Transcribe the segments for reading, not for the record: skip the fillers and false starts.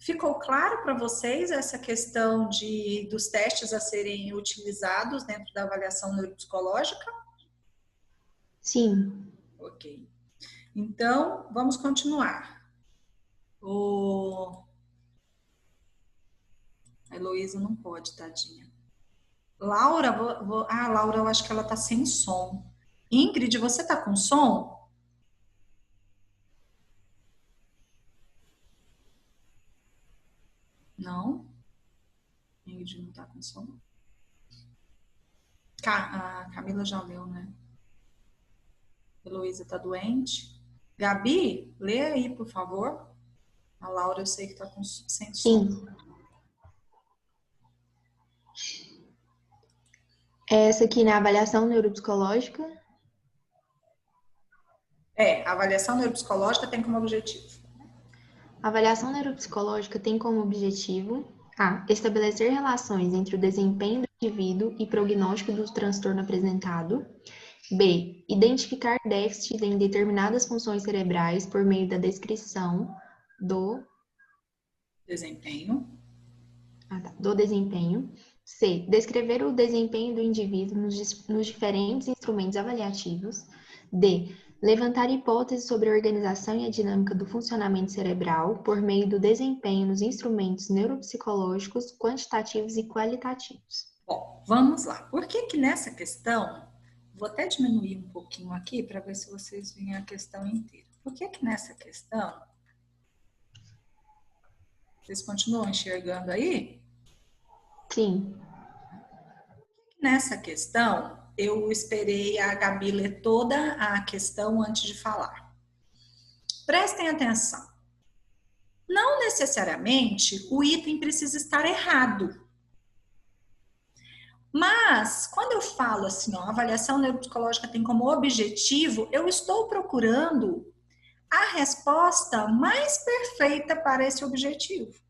Ficou claro para vocês essa questão dos testes a serem utilizados dentro da avaliação neuropsicológica? Sim. Ok. Então, vamos continuar. A Heloísa não pode, tadinha. Laura, Laura, eu acho que ela tá sem som. Ingrid, você tá com som? Não? Ingrid não tá com som. A Camila já leu, né? Heloísa tá doente. Gabi, lê aí, por favor. A Laura, eu sei que tá sem som. Sim. Essa aqui na avaliação neuropsicológica. A avaliação neuropsicológica tem como objetivo. A avaliação neuropsicológica tem como objetivo a. Estabelecer relações entre o desempenho do indivíduo e prognóstico do transtorno apresentado. B. Identificar déficits em determinadas funções cerebrais por meio da descrição do Desempenho. desempenho. C. Descrever o desempenho do indivíduo nos diferentes instrumentos avaliativos. D. Levantar hipóteses sobre a organização e a dinâmica do funcionamento cerebral por meio do desempenho nos instrumentos neuropsicológicos, quantitativos e qualitativos. Bom, vamos lá. Por que que nessa questão, vou até diminuir um pouquinho aqui para ver se vocês veem a questão inteira. Por que que nessa questão, vocês continuam enxergando aí? Sim. Nessa questão, eu esperei a Gabi ler toda a questão antes de falar. Prestem atenção. Não necessariamente o item precisa estar errado. Mas, quando eu falo assim, ó, a avaliação neuropsicológica tem como objetivo, eu estou procurando a resposta mais perfeita para esse objetivo.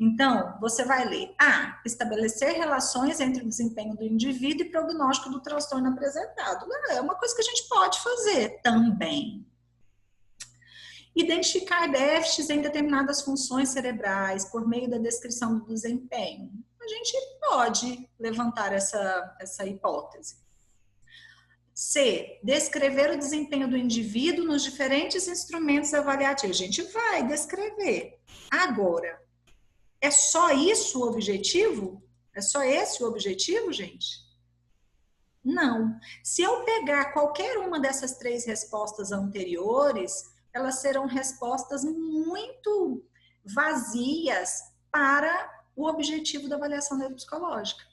Então, você vai ler A. Estabelecer relações entre o desempenho do indivíduo e prognóstico do transtorno apresentado. É uma coisa que a gente pode fazer também. Identificar déficits em determinadas funções cerebrais por meio da descrição do desempenho. A gente pode levantar essa hipótese. C. Descrever o desempenho do indivíduo nos diferentes instrumentos avaliativos. A gente vai descrever. Agora, é só isso o objetivo? É só esse o objetivo, gente? Não. Se eu pegar qualquer uma dessas três respostas anteriores, elas serão respostas muito vazias para o objetivo da avaliação neuropsicológica.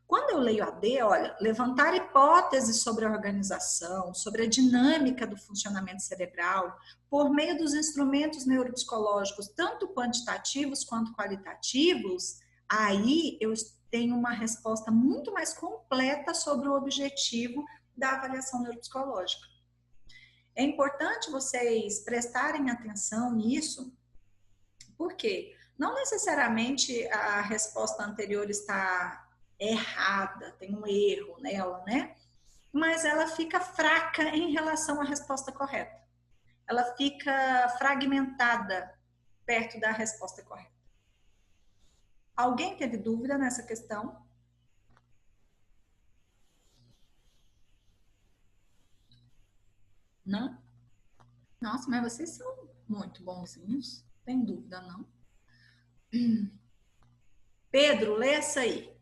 Quando eu leio a D, olha, levantar hipóteses sobre a organização, sobre a dinâmica do funcionamento cerebral, por meio dos instrumentos neuropsicológicos, tanto quantitativos quanto qualitativos, aí eu tenho uma resposta muito mais completa sobre o objetivo da avaliação neuropsicológica. É importante vocês prestarem atenção nisso, porque não necessariamente a resposta anterior está errada, tem um erro nela, né? Mas ela fica fraca em relação à resposta correta. Ela fica fragmentada perto da resposta correta. Alguém teve dúvida nessa questão? Não? Nossa, mas vocês são muito bonzinhos. Tem dúvida, não? Pedro, lê essa aí.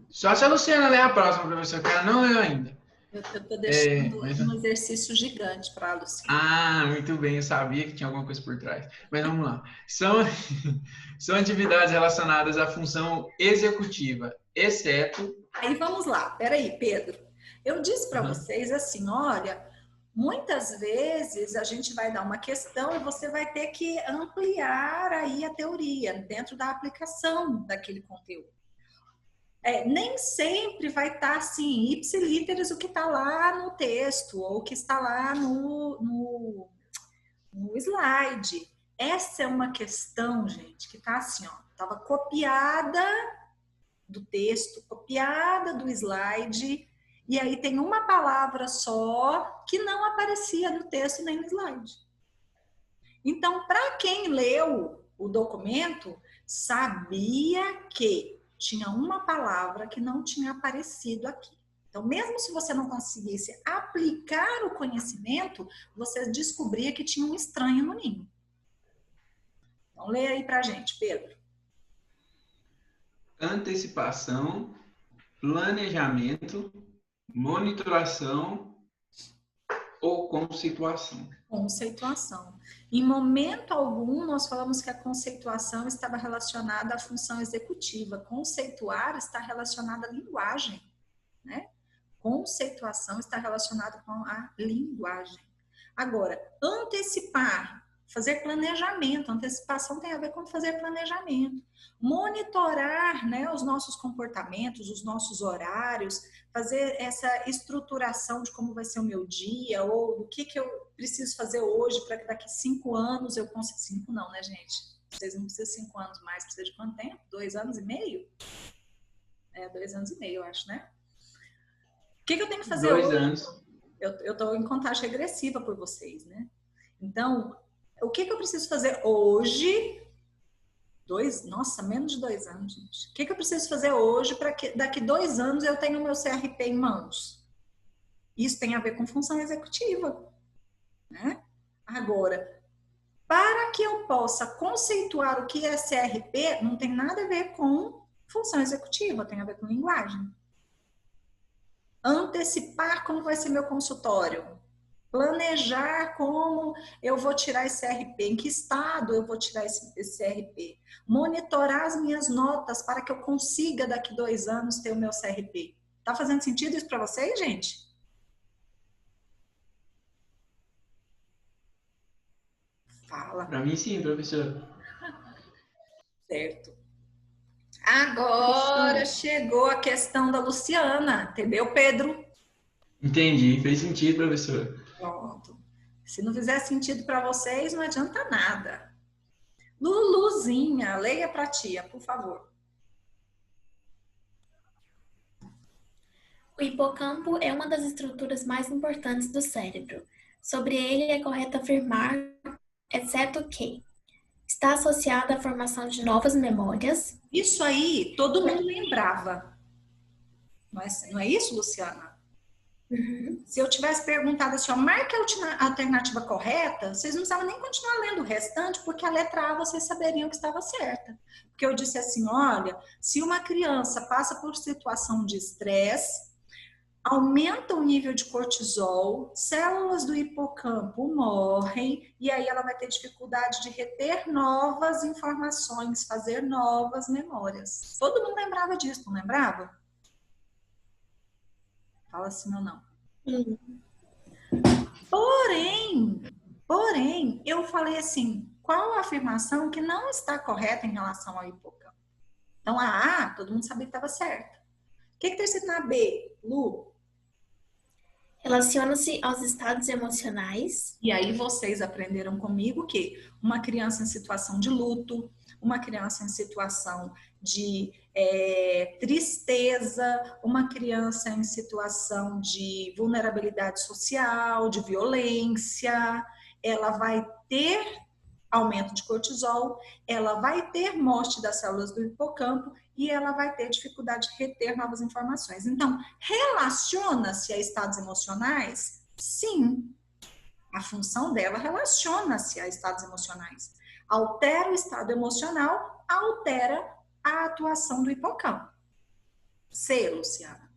Só se a Luciana ler a próxima, professor, que ela não leu ainda. Eu estou deixando um exercício gigante para a Luciana. Ah, muito bem, eu sabia que tinha alguma coisa por trás. Mas vamos lá. São atividades relacionadas à função executiva, exceto... Aí vamos lá, peraí, Pedro. Eu disse para vocês assim, olha, muitas vezes a gente vai dar uma questão e você vai ter que ampliar aí a teoria dentro da aplicação daquele conteúdo. Nem sempre vai estar assim, ipsilíteres o que está lá no texto ou o que está lá no slide. Essa é uma questão, gente, que está assim, ó, estava copiada do texto, copiada do slide E aí tem uma palavra só que não aparecia no texto nem no slide. Então, para quem leu o documento, sabia que tinha uma palavra que não tinha aparecido aqui. Então, mesmo se você não conseguisse aplicar o conhecimento, você descobria que tinha um estranho no ninho. Então, lê aí pra gente, Pedro. Antecipação, planejamento, monitoração ou conceituação. Conceituação. Em momento algum, nós falamos que a conceituação estava relacionada à função executiva. Conceituar está relacionada à linguagem, né? Conceituação está relacionada com a linguagem. Agora, antecipar, fazer planejamento. Antecipação tem a ver com fazer planejamento. Monitorar, né, os nossos comportamentos, os nossos horários, fazer essa estruturação de como vai ser o meu dia, ou do que eu preciso fazer hoje para que daqui 5 anos eu consiga. 5 não, né, gente? Vocês não precisam de 5 anos mais, precisa de quanto tempo? 2 anos e meio? 2 anos e meio, eu acho, né? O que eu tenho que fazer 2 hoje? anos. Eu estou em contagem regressiva por vocês, né? Então, o que eu preciso fazer hoje? Nossa, menos de 2 anos, gente. O que eu preciso fazer hoje para que daqui 2 anos eu tenha o meu CRP em mãos? Isso tem a ver com função executiva, né? Agora, para que eu possa conceituar o que é CRP, não tem nada a ver com função executiva, tem a ver com linguagem. Antecipar como vai ser meu consultório. Planejar como eu vou tirar esse CRP, em que estado eu vou tirar esse CRP. Monitorar as minhas notas para que eu consiga, daqui 2 anos, ter o meu CRP. Tá fazendo sentido isso para vocês, gente? Fala. Para mim, sim, professor. Certo. Agora chegou a questão da Luciana, entendeu, Pedro? Entendi, fez sentido, professor. Pronto. Se não fizer sentido para vocês, não adianta nada. Luluzinha, leia para tia, por favor. O hipocampo é uma das estruturas mais importantes do cérebro. Sobre ele é correto afirmar, exceto que está associado à formação de novas memórias. Isso aí, todo mundo lembrava. Não é isso, Luciana? Uhum. Se eu tivesse perguntado assim, ó, marque a alternativa correta, vocês não precisavam nem continuar lendo o restante, porque a letra A vocês saberiam que estava certa. Porque eu disse assim, olha, se uma criança passa por situação de estresse, aumenta o nível de cortisol, células do hipocampo morrem, e aí ela vai ter dificuldade de reter novas informações, fazer novas memórias. Todo mundo lembrava disso, não lembrava? Fala assim ou não. Porém, eu falei assim, qual a afirmação que não está correta em relação ao hipocampo? Então, a A, todo mundo sabia que estava certa. O que está escrito na B, Lu? Relaciona-se aos estados emocionais. E aí vocês aprenderam comigo que uma criança em situação de luto, uma criança em situação de tristeza, uma criança em situação de vulnerabilidade social, de violência, ela vai ter aumento de cortisol, ela vai ter morte das células do hipocampo e ela vai ter dificuldade de reter novas informações. Então, relaciona-se a estados emocionais? Sim. A função dela relaciona-se a estados emocionais. Altera o estado emocional, altera a atuação do hipocampo. C, Luciana.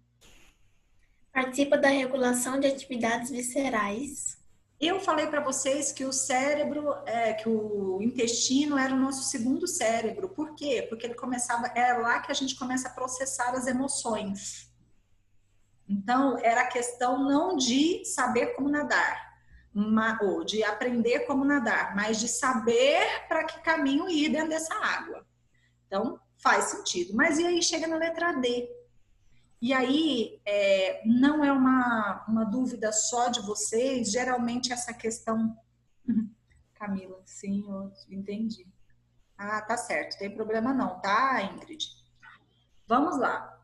Participa da regulação de atividades viscerais. Eu falei para vocês que o cérebro, que o intestino era o nosso segundo cérebro. Por quê? Porque ele é lá que a gente começa a processar as emoções. Então, era a questão não de saber como nadar, ou de aprender como nadar, mas de saber para que caminho ir dentro dessa água. Então, faz sentido. Mas e aí chega na letra D. E aí, não é uma dúvida só de vocês, geralmente essa questão... Camila, sim, eu entendi. Ah, tá certo, tem problema não, tá, Ingrid? Vamos lá.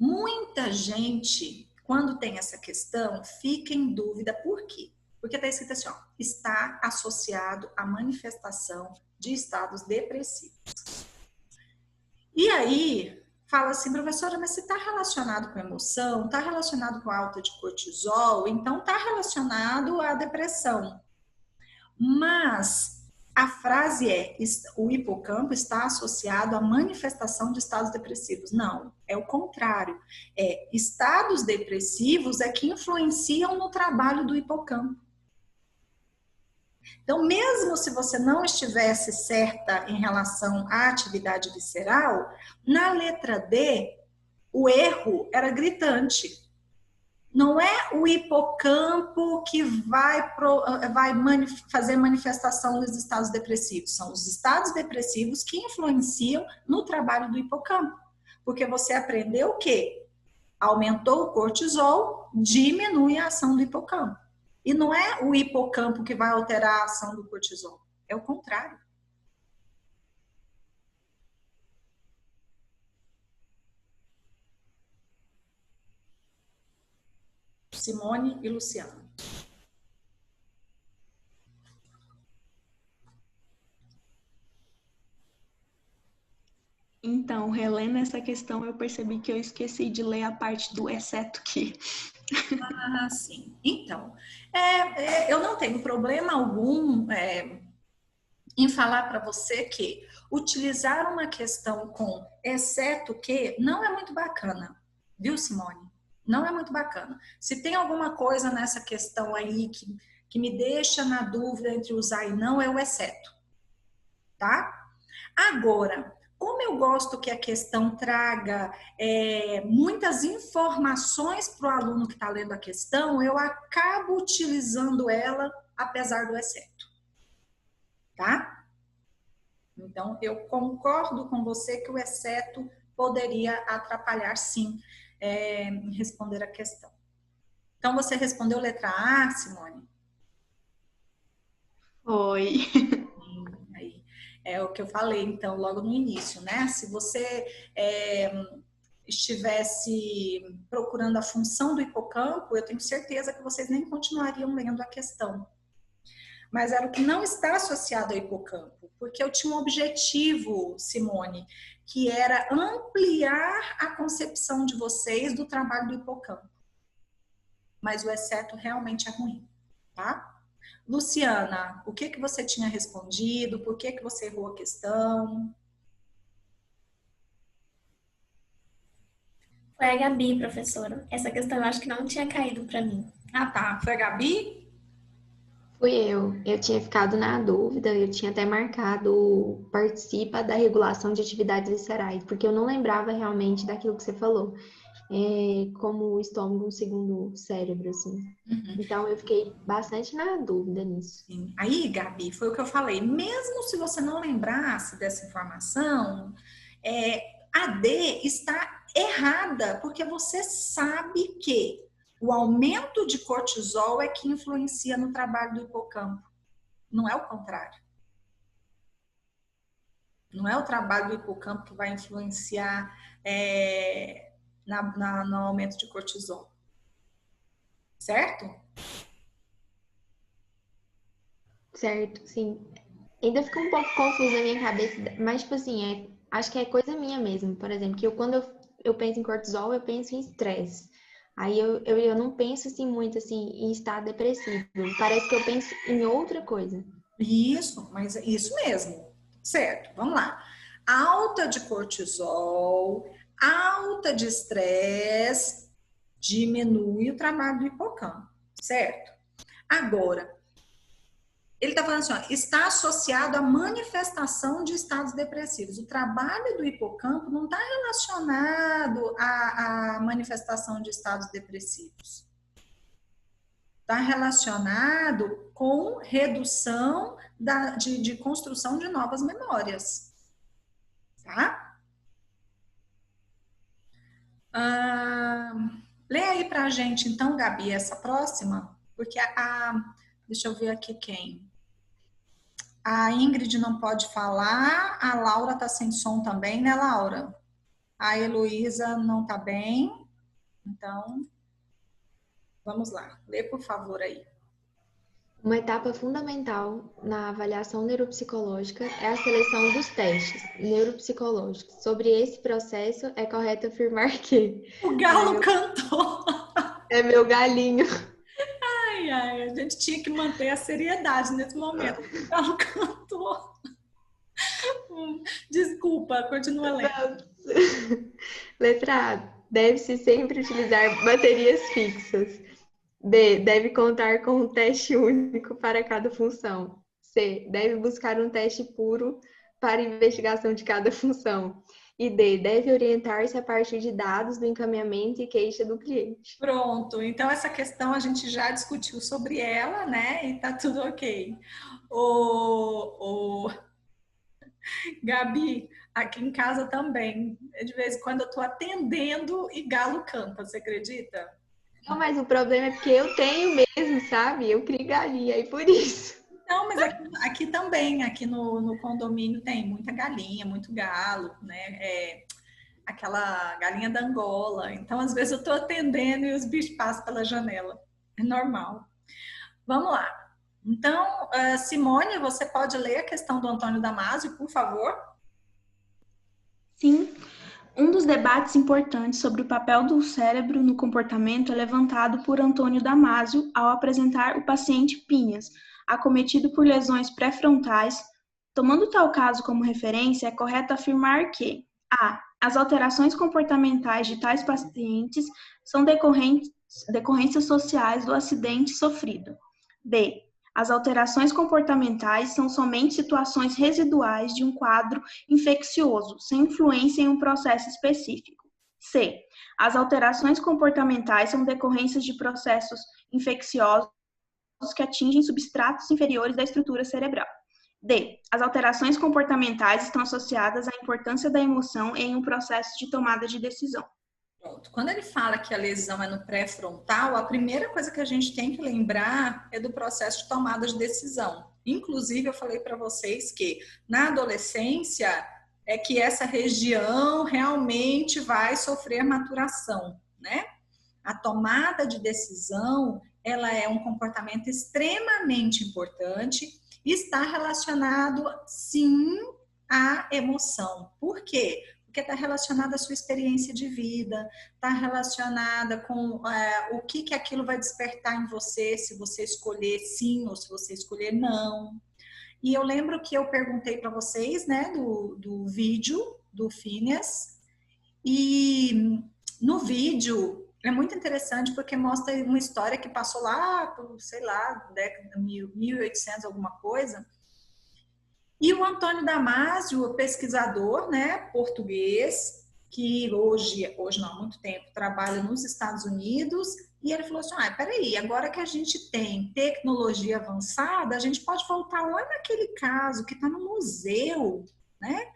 Muita gente, quando tem essa questão, fica em dúvida. Por quê? Porque está escrito assim, ó, está associado à manifestação de estados depressivos. E aí, fala assim, professora, mas se está relacionado com emoção, está relacionado com alta de cortisol, então está relacionado à depressão. Mas a frase é, o hipocampo está associado à manifestação de estados depressivos. Não, é o contrário. Estados depressivos é que influenciam no trabalho do hipocampo. Então, mesmo se você não estivesse certa em relação à atividade visceral, na letra D, o erro era gritante. Não é o hipocampo que vai fazer manifestação dos estados depressivos. São os estados depressivos que influenciam no trabalho do hipocampo. Porque você aprendeu o quê? Aumentou o cortisol, diminui a ação do hipocampo. E não é o hipocampo que vai alterar a ação do cortisol. É o contrário. Simone e Luciana. Então, relendo essa questão, eu percebi que eu esqueci de ler a parte do exceto que. Ah, sim. Então, eu não tenho problema algum em falar para você que utilizar uma questão com exceto que não é muito bacana, viu, Simone? Não é muito bacana. Se tem alguma coisa nessa questão aí que me deixa na dúvida entre usar e não, é o exceto, tá? Agora, como eu gosto que a questão traga muitas informações para o aluno que está lendo a questão, eu acabo utilizando ela apesar do exceto, tá? Então, eu concordo com você que o exceto poderia atrapalhar, sim, em responder a questão. Então, você respondeu letra A, Simone? Oi. Aí, é o que eu falei, então, logo no início, né? Se você estivesse procurando a função do hipocampo, eu tenho certeza que vocês nem continuariam lendo a questão. Mas era o que não está associado ao hipocampo, porque eu tinha um objetivo, Simone, que era ampliar a concepção de vocês do trabalho do hipocampo. Mas o exceto realmente é ruim, tá? Luciana, o que você tinha respondido? Por que você errou a questão? Foi a Gabi, professora. Essa questão eu acho que não tinha caído para mim. Ah, tá. Foi a Gabi? Fui eu. Eu tinha ficado na dúvida, eu tinha até marcado participa da regulação de atividades viscerais, porque eu não lembrava realmente daquilo que você falou, como o estômago, um segundo cérebro, assim. Uhum. Então, eu fiquei bastante na dúvida nisso. Sim. Aí, Gabi, foi o que eu falei. Mesmo se você não lembrasse dessa informação, a D está errada, porque você sabe que o aumento de cortisol é que influencia no trabalho do hipocampo. Não é o contrário. Não é o trabalho do hipocampo que vai influenciar no aumento de cortisol. Certo? Certo, sim. Ainda fica um pouco confuso na minha cabeça, mas, tipo assim, acho que é coisa minha mesmo. Por exemplo, que quando eu penso em cortisol, eu penso em estresse. Aí eu não penso assim muito assim em estado depressivo. Parece que eu penso em outra coisa. Isso, mas isso mesmo. Certo, vamos lá. Alta de cortisol, alta de estresse, diminui o trabalho do hipocampo, certo? Agora, ele está falando assim, ó, está associado à manifestação de estados depressivos. O trabalho do hipocampo não está relacionado à manifestação de estados depressivos. Está relacionado com redução de construção de novas memórias. Tá? Lê aí pra gente, então, Gabi, essa próxima, porque deixa eu ver aqui quem. A Ingrid não pode falar, a Laura tá sem som também, né, Laura? A Heloísa não está bem, então vamos lá. Lê, por favor, aí. Uma etapa fundamental na avaliação neuropsicológica é a seleção dos testes neuropsicológicos. Sobre esse processo, é correto afirmar que... O galo cantou. É meu galinho. Ai, ai, a gente tinha que manter a seriedade nesse momento. O galo cantou. Desculpa, continua lendo. Letra A. Deve-se sempre utilizar baterias fixas. B. Deve contar com um teste único para cada função. C. Deve buscar um teste puro para investigação de cada função. E D. Deve orientar-se a partir de dados do encaminhamento e queixa do cliente. Pronto, então essa questão a gente já discutiu sobre ela, né? E tá tudo ok. O Gabi, aqui em casa também, de vez em quando eu tô atendendo e galo canta, você acredita? Não, mas o problema é porque eu tenho mesmo, sabe? Eu crio galinha e por isso. Não, mas aqui também, aqui no condomínio tem muita galinha, muito galo, né? Aquela galinha da Angola. Então, às vezes eu tô atendendo e os bichos passam pela janela. É normal. Vamos lá. Então, Simone, você pode ler a questão do Antônio Damasio, por favor? Sim. Um dos debates importantes sobre o papel do cérebro no comportamento é levantado por Antônio Damasio ao apresentar o paciente Pinhas, acometido por lesões pré-frontais. Tomando tal caso como referência, é correto afirmar que a. As alterações comportamentais de tais pacientes são decorrências sociais do acidente sofrido. B. As alterações comportamentais são somente situações residuais de um quadro infeccioso, sem influência em um processo específico. C. As alterações comportamentais são decorrências de processos infecciosos que atingem substratos inferiores da estrutura cerebral. D. As alterações comportamentais estão associadas à importância da emoção em um processo de tomada de decisão. Pronto. Quando ele fala que a lesão é no pré-frontal, a primeira coisa que a gente tem que lembrar é do processo de tomada de decisão. Inclusive, eu falei para vocês que na adolescência é que essa região realmente vai sofrer maturação, né? A tomada de decisão, ela é um comportamento extremamente importante e está relacionado, sim, à emoção. Por quê? Porque está relacionada à sua experiência de vida, está relacionada com o que aquilo vai despertar em você, se você escolher sim ou se você escolher não. E eu lembro que eu perguntei para vocês, né, do vídeo do Phineas, e no vídeo é muito interessante porque mostra uma história que passou lá, por, sei lá, década de 1800, alguma coisa. E o Antônio Damasio, o pesquisador, né, português, que hoje não, há muito tempo, trabalha nos Estados Unidos, e ele falou assim, peraí, agora que a gente tem tecnologia avançada, a gente pode voltar lá naquele caso que está no museu, né,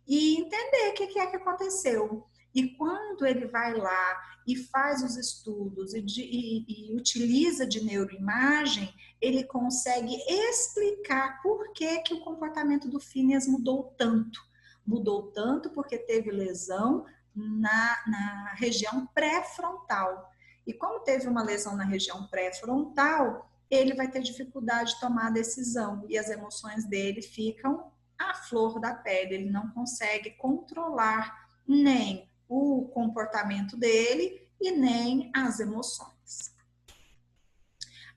e entender o que é que aconteceu. E quando ele vai lá e faz os estudos e utiliza de neuroimagem, ele consegue explicar por que o comportamento do Phineas mudou tanto. Mudou tanto porque teve lesão na região pré-frontal. E como teve uma lesão na região pré-frontal, ele vai ter dificuldade de tomar a decisão e as emoções dele ficam à flor da pele. Ele não consegue controlar nem o comportamento dele e nem as emoções.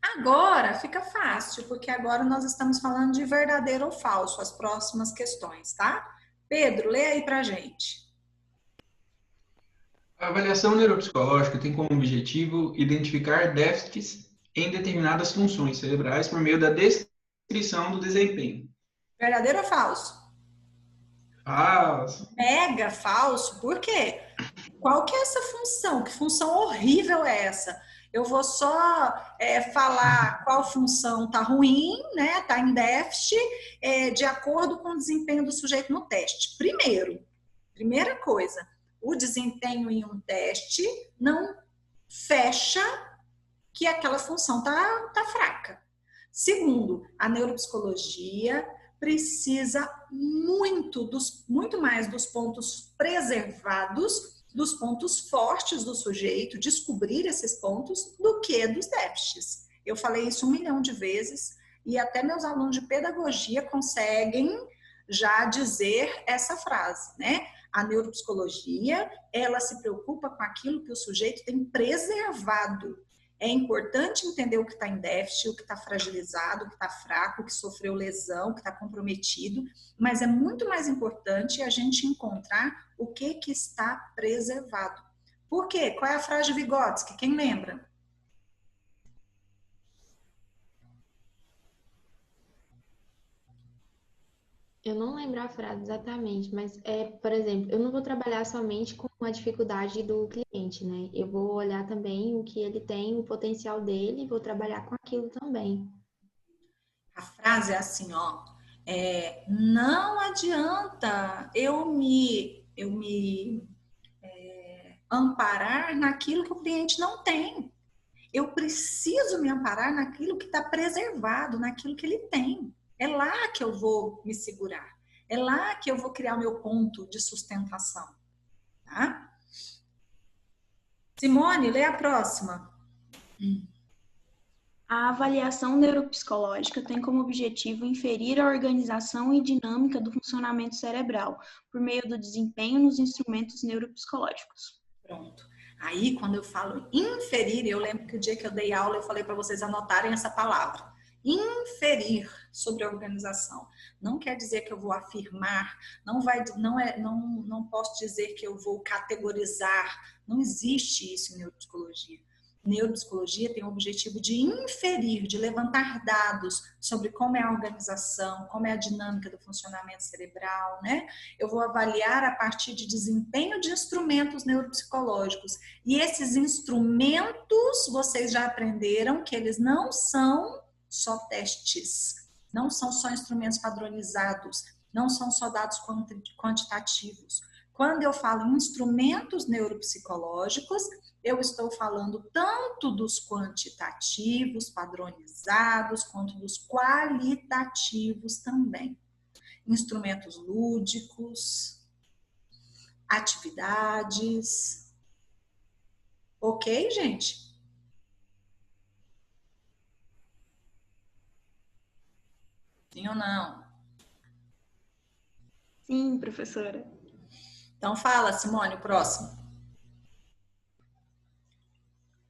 Agora fica fácil, porque agora nós estamos falando de verdadeiro ou falso, as próximas questões, tá? Pedro, lê aí pra gente. A avaliação neuropsicológica tem como objetivo identificar déficits em determinadas funções cerebrais por meio da descrição do desempenho. Verdadeiro ou falso? Falso. Mega falso, por quê? Qual que é essa função? Que função horrível é essa? Eu vou só falar qual função está ruim, né? Está em déficit, de acordo com o desempenho do sujeito no teste. Primeira coisa, o desempenho em um teste não fecha que aquela função tá fraca. Segundo, a neuropsicologia precisa muito mais dos pontos preservados, dos pontos fortes do sujeito, descobrir esses pontos, do que dos déficits. Eu falei isso 1 milhão de vezes e até meus alunos de pedagogia conseguem já dizer essa frase, né? A neuropsicologia, ela se preocupa com aquilo que o sujeito tem preservado. É importante entender o que está em déficit, o que está fragilizado, o que está fraco, o que sofreu lesão, o que está comprometido, mas é muito mais importante a gente encontrar o que está preservado. Por quê? Qual é a frase de Vygotsky? Quem lembra? Eu não lembro a frase exatamente, mas por exemplo, eu não vou trabalhar somente com a dificuldade do cliente, né? Eu vou olhar também o que ele tem, o potencial dele, e vou trabalhar com aquilo também. A frase é assim, ó, não adianta eu me amparar naquilo que o cliente não tem. Eu preciso me amparar naquilo que está preservado, naquilo que ele tem. É lá que eu vou me segurar. É lá que eu vou criar o meu ponto de sustentação. Tá? Simone, lê a próxima. A avaliação neuropsicológica tem como objetivo inferir a organização e dinâmica do funcionamento cerebral por meio do desempenho nos instrumentos neuropsicológicos. Pronto. Aí, quando eu falo inferir, eu lembro que o dia que eu dei aula, eu falei para vocês anotarem essa palavra. Inferir sobre a organização. Não quer dizer que eu vou afirmar, não posso dizer que eu vou categorizar. Não existe isso em neuropsicologia. Neuropsicologia tem o objetivo de inferir, de levantar dados sobre como é a organização, como é a dinâmica do funcionamento cerebral, né? Eu vou avaliar a partir de desempenho de instrumentos neuropsicológicos. E esses instrumentos, vocês já aprenderam que eles não são só testes, não são só instrumentos padronizados, não são só dados quantitativos. Quando eu falo em instrumentos neuropsicológicos, eu estou falando tanto dos quantitativos, padronizados, quanto dos qualitativos também. Instrumentos lúdicos, atividades. Ok, gente? Sim ou não? Sim, professora. Então fala, Simone, o próximo.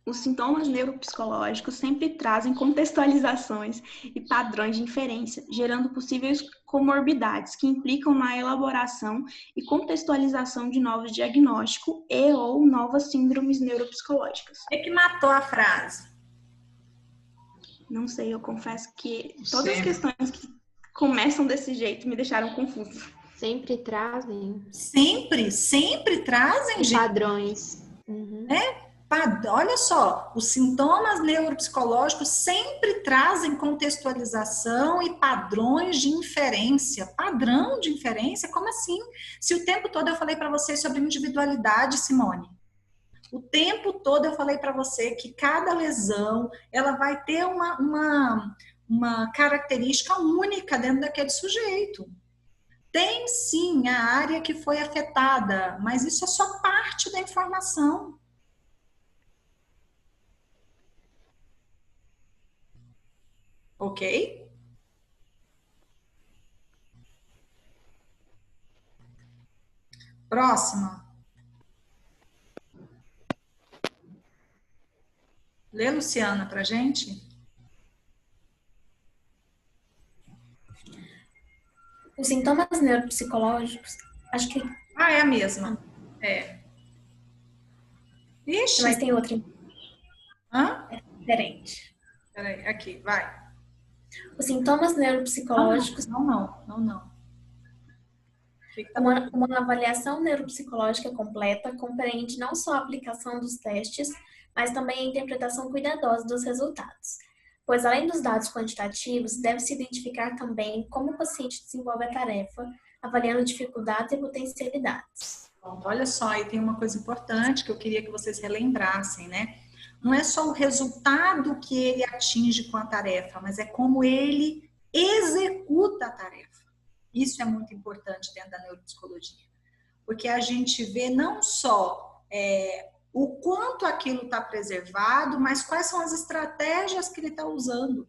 Os sintomas neuropsicológicos sempre trazem contextualizações e padrões de inferência, gerando possíveis comorbidades que implicam na elaboração e contextualização de novos diagnósticos e ou novas síndromes neuropsicológicas. O que matou a frase? Não sei, eu confesso que todas as questões que começam desse jeito me deixaram confusa. Sempre trazem. Sempre trazem, gente. Padrões. Uhum. Olha só, os sintomas neuropsicológicos sempre trazem contextualização e padrões de inferência. Padrão de inferência? Como assim? Se o tempo todo eu falei para vocês sobre individualidade, Simone. O tempo todo eu falei para você que cada lesão ela vai ter uma característica única dentro daquele sujeito. Tem sim a área que foi afetada, mas isso é só parte da informação. Ok? Próxima. Lê, Luciana, pra gente. Os sintomas neuropsicológicos, acho que... É a mesma. Ixi. Mas tem outra. Hã? É diferente. Peraí, aqui, vai. Os sintomas neuropsicológicos... Não. Uma avaliação neuropsicológica completa compreende não só a aplicação dos testes, mas também a interpretação cuidadosa dos resultados. Pois, além dos dados quantitativos, deve-se identificar também como o paciente desenvolve a tarefa, avaliando dificuldades e potencialidades. Pronto, olha só, aí tem uma coisa importante que eu queria que vocês relembrassem, né? Não é só o resultado que ele atinge com a tarefa, mas é como ele executa a tarefa. Isso é muito importante dentro da neuropsicologia, porque a gente vê não só o quanto aquilo está preservado, mas quais são as estratégias que ele está usando.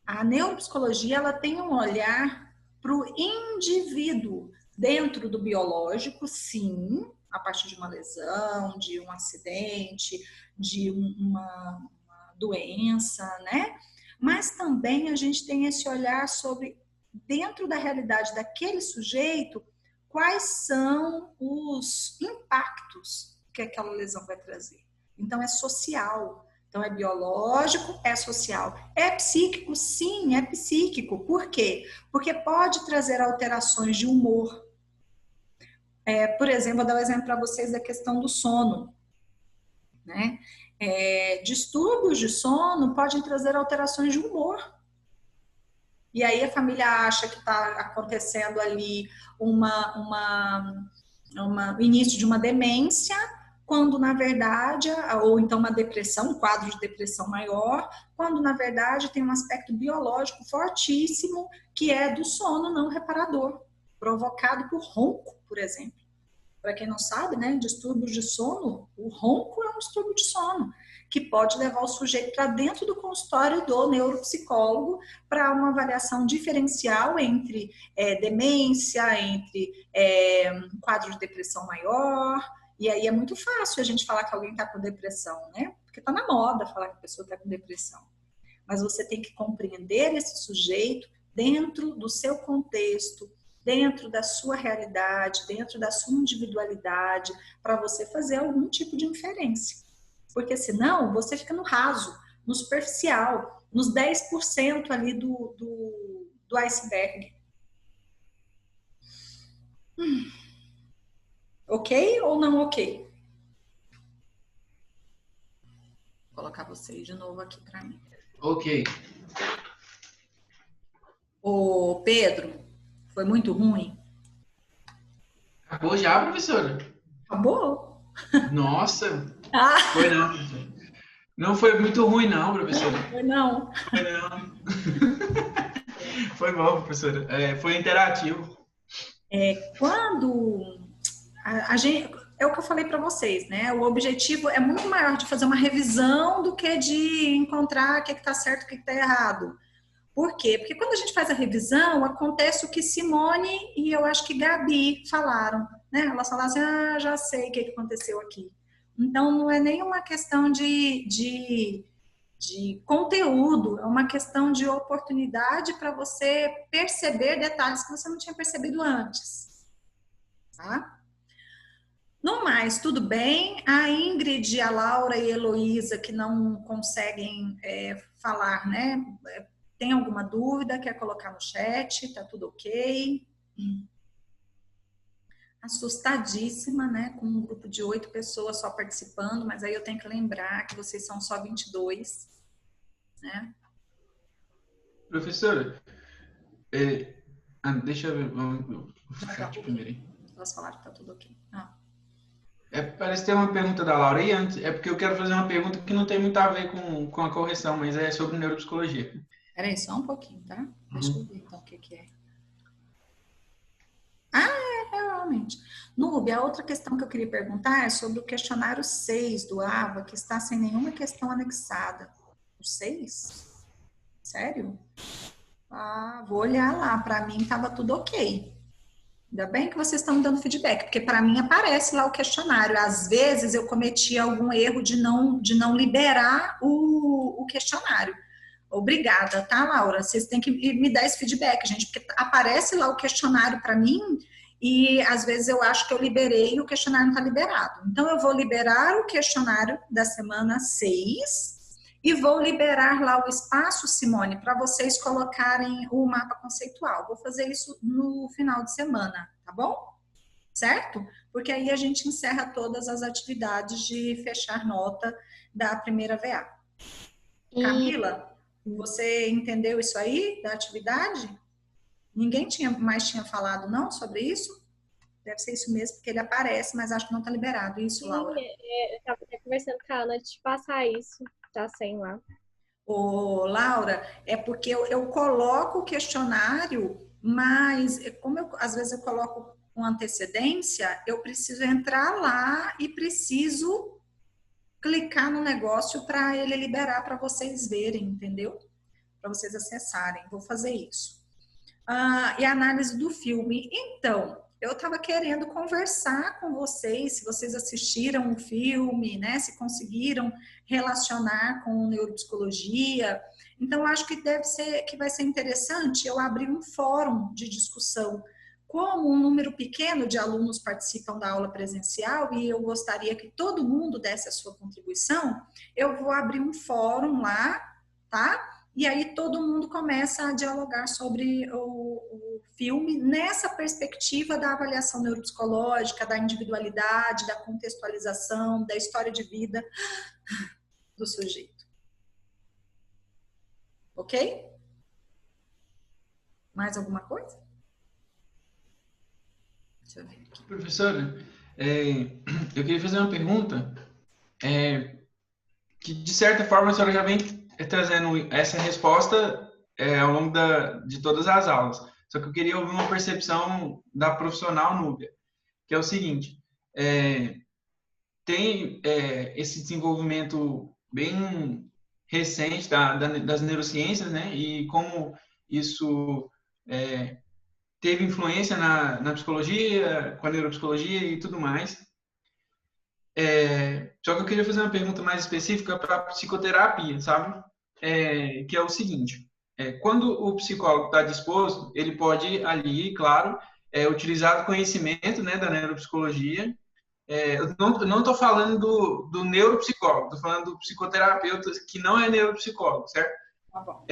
A neuropsicologia, ela tem um olhar para o indivíduo, dentro do biológico, sim, a partir de uma lesão, de um acidente, de uma doença, né? Mas também a gente tem esse olhar sobre, dentro da realidade daquele sujeito, quais são os impactos que aquela lesão vai trazer. Então, é social. Então, é biológico, é social. É psíquico? Sim, é psíquico. Por quê? Porque pode trazer alterações de humor. Por exemplo, vou dar um exemplo para vocês da questão do sono, né? Distúrbios de sono podem trazer alterações de humor. E aí a família acha que está acontecendo ali um início de uma demência, quando na verdade, ou então uma depressão, um quadro de depressão maior, quando na verdade tem um aspecto biológico fortíssimo, que é do sono não reparador, provocado por ronco, por exemplo. Para quem não sabe, né, distúrbios de sono, o ronco é um distúrbio de sono, que pode levar o sujeito para dentro do consultório do neuropsicólogo para uma avaliação diferencial entre demência, entre um quadro de depressão maior. E aí é muito fácil a gente falar que alguém está com depressão, né? Porque está na moda falar que a pessoa está com depressão. Mas você tem que compreender esse sujeito dentro do seu contexto, dentro da sua realidade, dentro da sua individualidade, para você fazer algum tipo de inferência. Porque senão você fica no raso, no superficial, nos 10% ali do iceberg. Ok ou não ok? Vou colocar vocês de novo aqui para mim. Ok. Ô, Pedro, foi muito ruim? Acabou já, professora? Acabou? Nossa, Ah, foi não, professora. Não foi muito ruim não, professora. foi não. Foi não. Foi bom, professora. Foi interativo. Quando a gente, é o que eu falei para vocês, né? O objetivo é muito maior de fazer uma revisão do que de encontrar o que está certo e o que está errado. Por quê? Porque quando a gente faz a revisão, acontece o que Simone e eu acho que Gabi falaram, né? Elas falaram assim, já sei o que aconteceu aqui. Então, não é nem uma questão de conteúdo, é uma questão de oportunidade para você perceber detalhes que você não tinha percebido antes. Tá? No mais, tudo bem. A Ingrid, a Laura e a Heloísa, que não conseguem falar, né? Tem alguma dúvida? Quer colocar no chat? Tá tudo ok? Assustadíssima, né? Com um grupo de 8 pessoas só participando, mas aí eu tenho que lembrar que vocês são só 22, né? Professora, deixa eu ver, vamos chat primeiro. Elas falaram que tá tudo ok. Parece ter uma pergunta da Laura aí antes. É porque eu quero fazer uma pergunta que não tem muito a ver com a correção, mas é sobre neuropsicologia. Peraí, só um pouquinho, tá? Deixa eu ver então o que é. Realmente. Nube, a outra questão que eu queria perguntar é sobre o questionário 6 do AVA, que está sem nenhuma questão anexada. O 6? Sério? Vou olhar lá. Para mim estava tudo ok. Ainda bem que vocês estão me dando feedback, porque para mim aparece lá o questionário. Às vezes eu cometi algum erro de não liberar o questionário. Obrigada, tá, Laura? Vocês têm que me dar esse feedback, gente, porque aparece lá o questionário para mim e às vezes eu acho que eu liberei e o questionário não está liberado. Então eu vou liberar o questionário da semana 6 e vou liberar lá o espaço, Simone, para vocês colocarem o mapa conceitual. Vou fazer isso no final de semana, tá bom? Certo? Porque aí a gente encerra todas as atividades de fechar nota da primeira VA. Camila, você entendeu isso aí da atividade? Ninguém mais tinha falado não sobre isso? Deve ser isso mesmo, porque ele aparece, mas acho que não está liberado. Isso, Laura? Eu estava até conversando com a Ana de te passar isso. Tá sem lá. Ô, Laura, é porque eu coloco o questionário, mas como às vezes eu coloco com antecedência, eu preciso entrar lá e preciso clicar no negócio para ele liberar para vocês verem, entendeu? Para vocês acessarem. Vou fazer isso. E a análise do filme. Então, eu estava querendo conversar com vocês, se vocês assistiram o filme, né? Se conseguiram relacionar com neuropsicologia. Então, acho que vai ser interessante eu abrir um fórum de discussão. Como um número pequeno de alunos participam da aula presencial e eu gostaria que todo mundo desse a sua contribuição, eu vou abrir um fórum lá, tá? E aí todo mundo começa a dialogar sobre o filme nessa perspectiva da avaliação neuropsicológica, da individualidade, da contextualização, da história de vida do sujeito. Ok? Mais alguma coisa? Deixa eu ver aqui. Professora, eu queria fazer uma pergunta que, de certa forma, a senhora já vem trazendo essa resposta ao longo de todas as aulas. Só que eu queria ouvir uma percepção da profissional Núbia, que é o seguinte, tem esse desenvolvimento bem recente das neurociências, né? E como isso teve influência na psicologia, com a neuropsicologia e tudo mais. Só que eu queria fazer uma pergunta mais específica para a psicoterapia, sabe? Que é o seguinte, quando o psicólogo está disposto, ele pode ali, claro, utilizar o conhecimento, né, da neuropsicologia. Eu não estou falando do neuropsicólogo, estou falando do psicoterapeuta que não é neuropsicólogo, certo? Tá bom.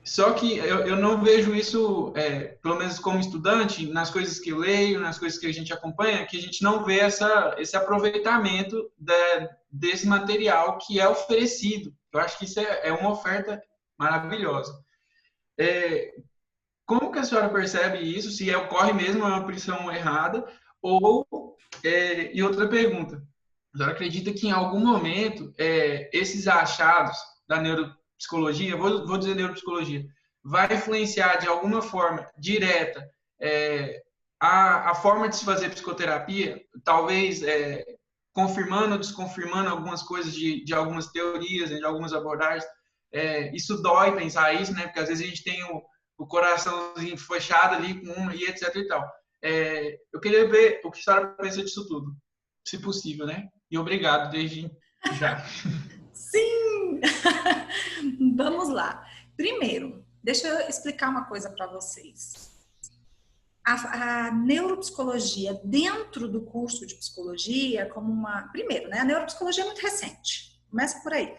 Só que eu não vejo isso, pelo menos como estudante, nas coisas que eu leio, nas coisas que a gente acompanha, que a gente não vê esse aproveitamento desse material que é oferecido. Eu acho que isso é uma oferta maravilhosa. Como que a senhora percebe isso? Se ocorre mesmo uma impressão errada? E outra pergunta. A senhora acredita que em algum momento esses achados da neuropsicologia, vou dizer neuropsicologia, vai influenciar de alguma forma direta a forma de se fazer psicoterapia, talvez confirmando ou desconfirmando algumas coisas de algumas teorias, de algumas abordagens. Isso dói pensar isso, né? Porque às vezes a gente tem o coraçãozinho fechado ali com uma e etc e tal. Eu queria ver o que a senhora pensa disso tudo, se possível, né? E obrigado desde já. Sim! Vamos lá. Primeiro, deixa eu explicar uma coisa para vocês. A neuropsicologia dentro do curso de psicologia, primeiro, né? A neuropsicologia é muito recente. Começa por aí.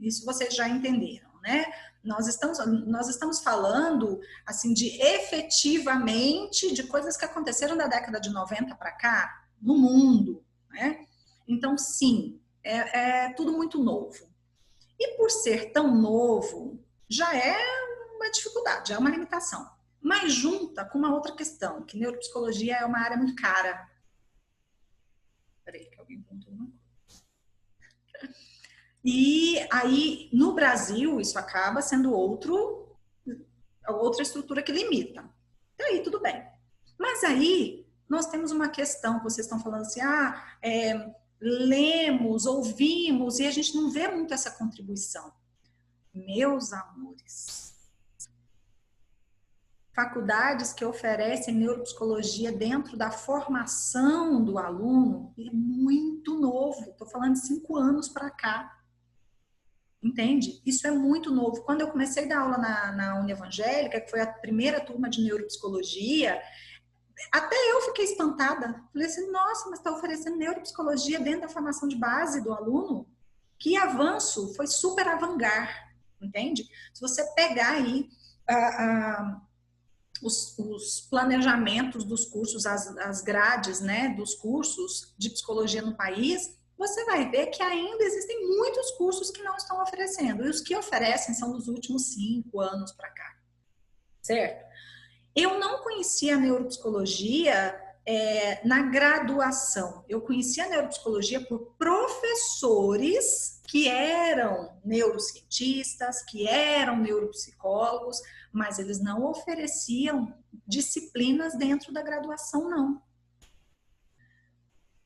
Isso vocês já entenderam, né? Nós estamos falando, assim, de efetivamente de coisas que aconteceram da década de 90 para cá, no mundo, né? Então, sim, é tudo muito novo. E por ser tão novo, já é uma dificuldade, já é uma limitação. Mas junta com uma outra questão, que neuropsicologia é uma área muito cara. Peraí, que alguém perguntou uma coisa. E aí, no Brasil, isso acaba sendo outra estrutura que limita. E aí, tudo bem. Mas aí, nós temos uma questão, vocês estão falando assim, lemos, ouvimos, e a gente não vê muito essa contribuição. Meus amores, faculdades que oferecem neuropsicologia dentro da formação do aluno é muito novo. Estou falando de 5 anos para cá. Entende? Isso é muito novo. Quando eu comecei a dar aula na Uni Evangélica, que foi a primeira turma de neuropsicologia, até eu fiquei espantada. Falei assim, nossa, mas está oferecendo neuropsicologia dentro da formação de base do aluno? Que avanço! Foi super avant-garde, entende? Se você pegar aí os planejamentos dos cursos, as grades, né, dos cursos de psicologia no país, você vai ver que ainda existem muitos cursos que não estão oferecendo. E os que oferecem são dos últimos 5 anos para cá. Certo? Eu não conhecia a neuropsicologia na graduação, eu conheci a neuropsicologia por professores que eram neurocientistas, que eram neuropsicólogos, mas eles não ofereciam disciplinas dentro da graduação, não.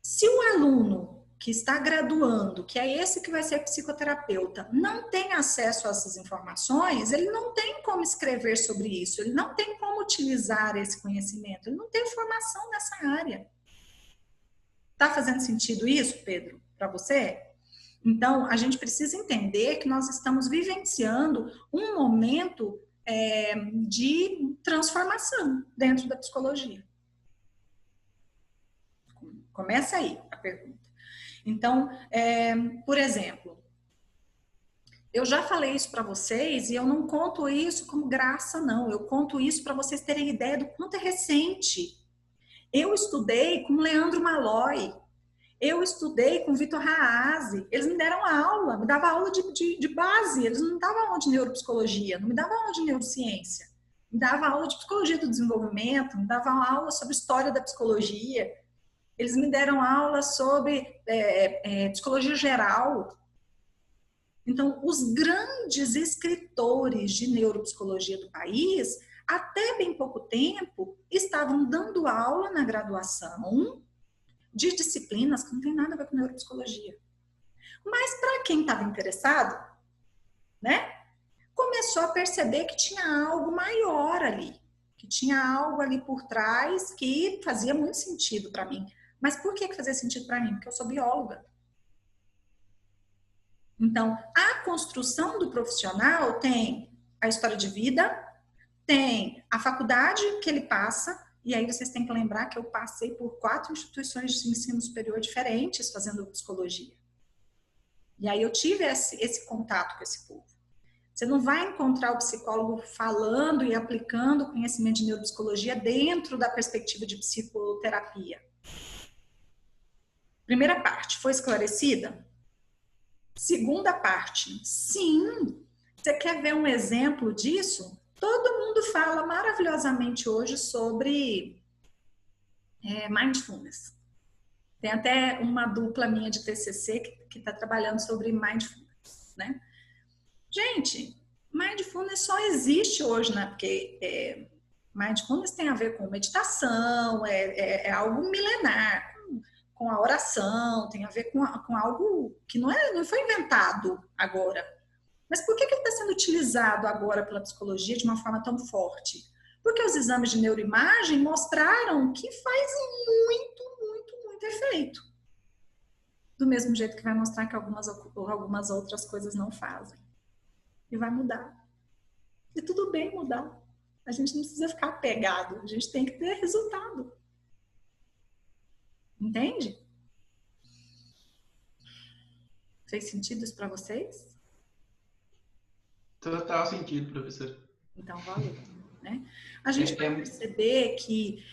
Se o aluno que está graduando, que é esse que vai ser psicoterapeuta, não tem acesso a essas informações, ele não tem como escrever sobre isso, ele não tem como utilizar esse conhecimento, ele não tem formação nessa área. Tá fazendo sentido isso, Pedro, para você? Então, a gente precisa entender que nós estamos vivenciando um momento de transformação dentro da psicologia. Começa aí a pergunta. Então, por exemplo, eu já falei isso para vocês e eu não conto isso como graça, não. Eu conto isso para vocês terem ideia do quanto é recente. Eu estudei com Leandro Malloy, eu estudei com Vitor Haase, eles me deram aula, me davam aula de base, eles não me davam aula de neuropsicologia, não me davam aula de neurociência, me davam aula de psicologia do desenvolvimento, me davam aula sobre história da psicologia. Eles me deram aula sobre psicologia geral. Então, os grandes escritores de neuropsicologia do país, até bem pouco tempo, estavam dando aula na graduação de disciplinas que não tem nada a ver com neuropsicologia. Mas para quem estava interessado, né, começou a perceber que tinha algo maior ali, que tinha algo ali por trás que fazia muito sentido para mim. Mas por que fazia sentido para mim? Porque eu sou bióloga. Então, a construção do profissional tem a história de vida, tem a faculdade que ele passa, e aí vocês têm que lembrar que eu passei por 4 instituições de ensino superior diferentes fazendo psicologia. E aí eu tive esse contato com esse povo. Você não vai encontrar o psicólogo falando e aplicando o conhecimento de neuropsicologia dentro da perspectiva de psicoterapia. Primeira parte, foi esclarecida? Segunda parte, sim. Você quer ver um exemplo disso? Todo mundo fala maravilhosamente hoje sobre mindfulness. Tem até uma dupla minha de TCC que está trabalhando sobre mindfulness, né? Gente, mindfulness só existe hoje, né? Porque mindfulness tem a ver com meditação, é algo milenar, com a oração, tem a ver com algo que não foi inventado agora. Mas por que ele está sendo utilizado agora pela psicologia de uma forma tão forte? Porque os exames de neuroimagem mostraram que faz muito efeito. Do mesmo jeito que vai mostrar que algumas outras coisas não fazem. E vai mudar. E tudo bem mudar. A gente não precisa ficar apegado, a gente tem que ter resultado. Entende? Fez sentido isso para vocês? Total sentido, professor. Então, valeu. Né? A gente vai perceber que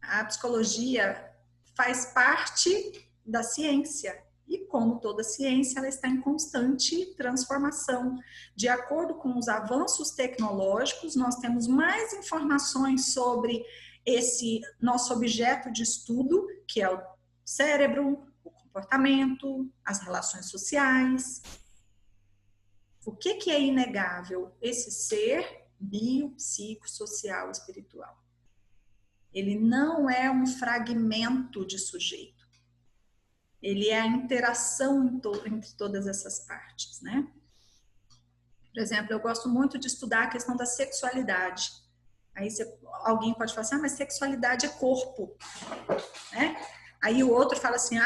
a psicologia faz parte da ciência. E como toda ciência, ela está em constante transformação. De acordo com os avanços tecnológicos, nós temos mais informações sobre esse nosso objeto de estudo, que é o cérebro, o comportamento, as relações sociais. O que é inegável? Esse ser biopsicossocial espiritual. Ele não é um fragmento de sujeito. Ele é a interação entre todas essas partes, né? Por exemplo, eu gosto muito de estudar a questão da sexualidade. Aí alguém pode falar assim, mas sexualidade é corpo, né? Aí o outro fala assim,